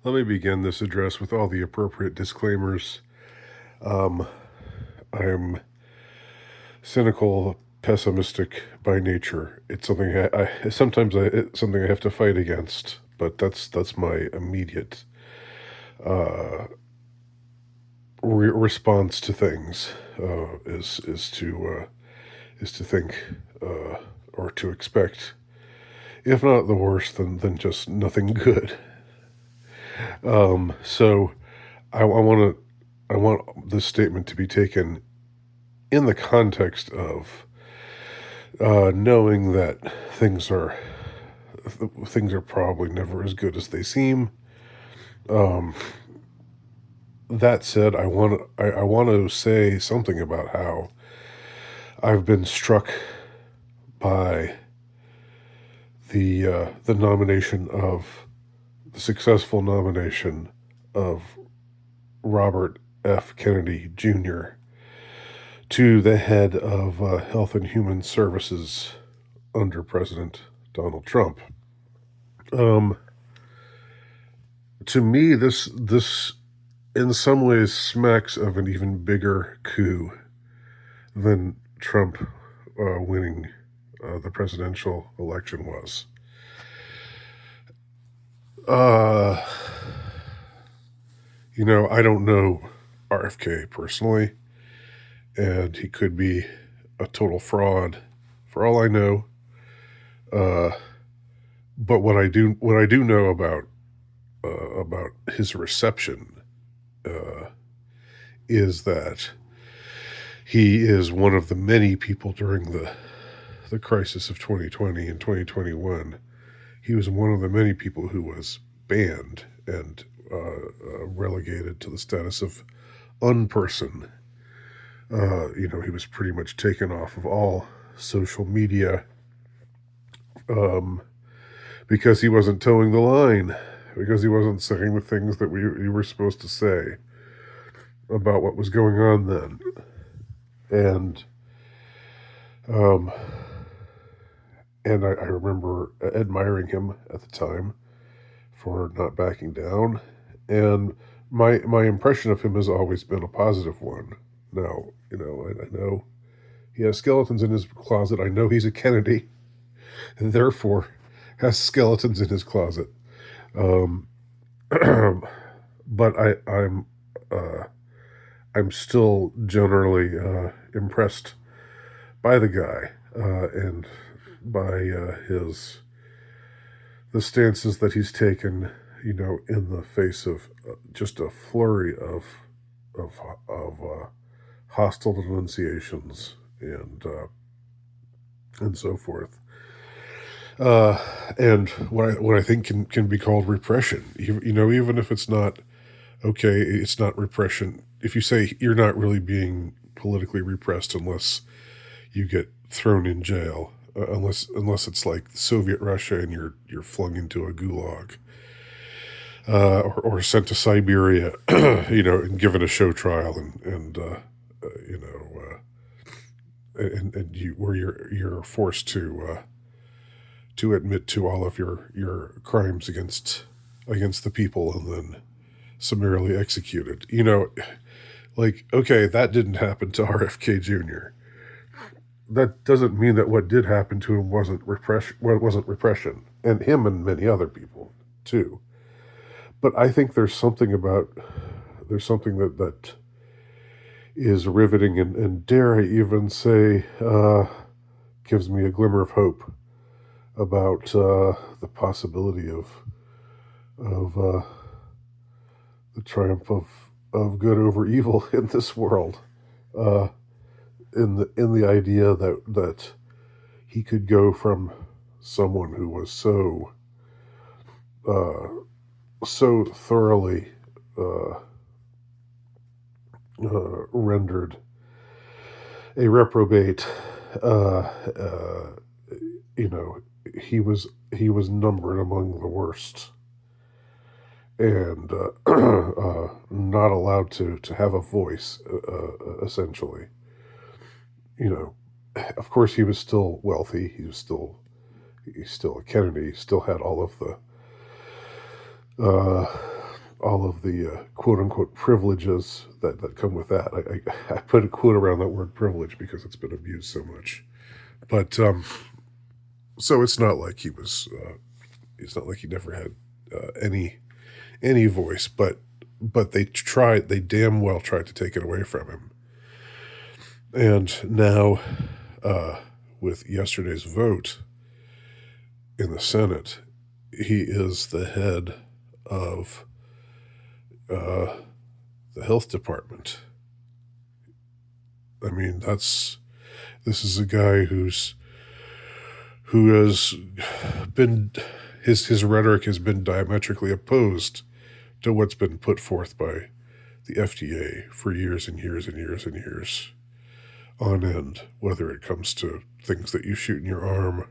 Let me begin this address with all the appropriate disclaimers. Um, I am cynical, pessimistic by nature. It's something it's something I have to fight against, but that's my immediate uh, response to things. Is to think or to expect, if not the worst, then just nothing good. So I want this statement to be taken in the context of knowing that things are things are probably never as good as they seem. Um, that said, I want to say something about how I've been struck by the nomination of the successful nomination of Robert F. Kennedy Jr. to the head of Health and Human Services under President Donald Trump. Um, to me, this in some ways smacks of an even bigger coup than Trump winning the presidential election was. Uh, I don't know RFK personally, and he could be a total fraud for all I know. Uh, but what I do know about his reception uh, is that he is one of the many people during the crisis of 2020 and 2021. He was one of the many people who was banned and relegated to the status of unperson. He was pretty much taken off of all social media um, because he wasn't towing the line, because he wasn't saying the things that we were supposed to say about what was going on then. And um, I remember admiring him at the time for not backing down. And my impression of him has always been a positive one. Now, I know he has skeletons in his closet. I know he's a Kennedy, and therefore has skeletons in his closet. Um, but uh, I'm still generally impressed by the guy and by his the stances that he's taken. In the face of just a flurry of hostile denunciations and so forth. Uh, and what I think can be called repression. Even if it's not okay, it's not repression. If you say you're not really being politically repressed unless you get thrown in jail, unless it's like Soviet Russia and you're flung into a gulag, or sent to Siberia, and given a show trial you know, and you where you're forced to admit to all of your crimes against the people and then summarily executed. Like, okay, that didn't happen to RFK Jr. That doesn't mean that what did happen to him wasn't repression, and him and many other people too. But I think there's something that is riveting and dare I even say gives me a glimmer of hope about the possibility of the triumph of good over evil in this world. Uh, in the idea that he could go from someone who was uh, so thoroughly uh, rendered a reprobate. Uh, uh, you know, he was numbered among the worst, and not allowed to have a voice. Essentially, you know, of course, he was still wealthy. He's still a Kennedy. He still had all of the all of the quote unquote privileges that come with that. I put a quote around that word privilege because it's been abused so much. But so it's not like he was. It's not like he never had any voice, but they tried. They damn well tried to take it away from him. And now, with yesterday's vote in the Senate, he is the head of the health department. I mean, this is a guy who has been his rhetoric has been diametrically opposed to what's been put forth by the FDA for years and years and years and years on end, whether it comes to things that you shoot in your arm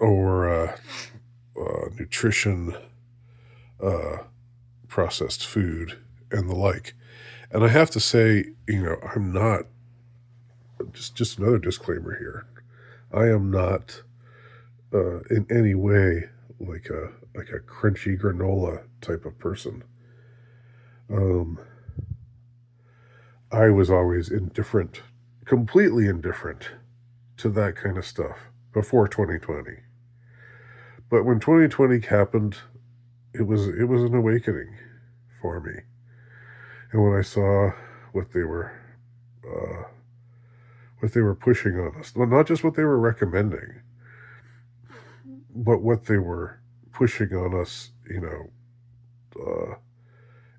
or nutrition, processed food, and the like. And I have to say, I'm not, just another disclaimer here, I am not in any way like a crunchy granola type of person. I was always indifferent, completely indifferent to that kind of stuff before 2020. But when 2020 happened, it was an awakening for me. And when I saw what they were pushing on us, well, not just what they were recommending, but what they were pushing on us,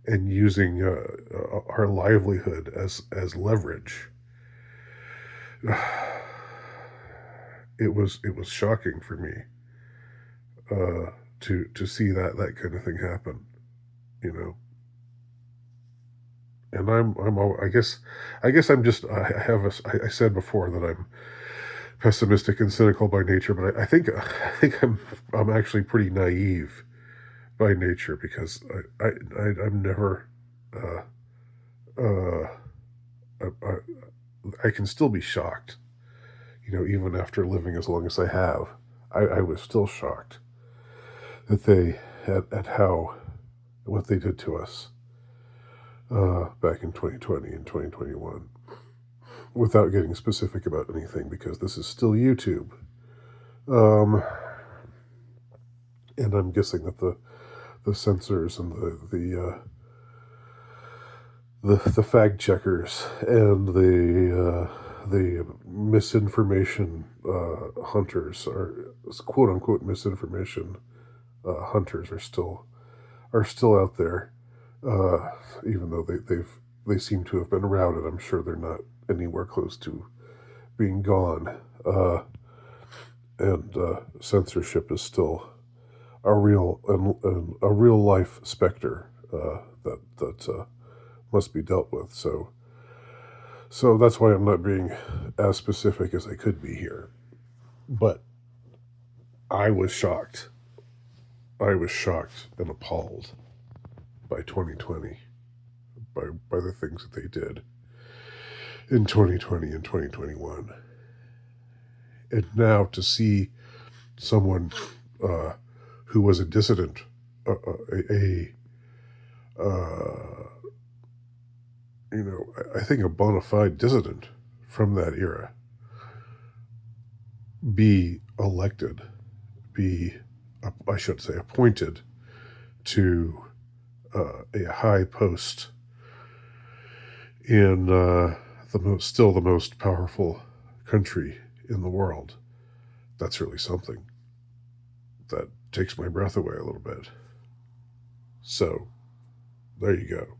and using our livelihood as leverage. It was shocking for me to see that kind of thing happen, And I guess I'm just I said before that I'm pessimistic and cynical by nature, but I think I'm actually pretty naive by nature because I'm never I can still be shocked, even after living as long as I have. I was still shocked that they at how what they did to us back in 2020 and 2021, without getting specific about anything because this is still YouTube. And I'm guessing that the censors and the fact checkers and the misinformation hunters, are quote unquote misinformation hunters, are still out there, even though they seem to have been routed. I'm sure they're not anywhere close to being gone, and censorship is still a real life specter that must be dealt with. So that's why I'm not being as specific as I could be here. But I was shocked. I was shocked and appalled by 2020, by the things that they did in 2020 and 2021. And now to see someone who was a dissident, I think a bona fide dissident from that era, be elected, I should say appointed to a high post in still the most powerful country in the world. That's really something. That takes my breath away a little bit. So, there you go.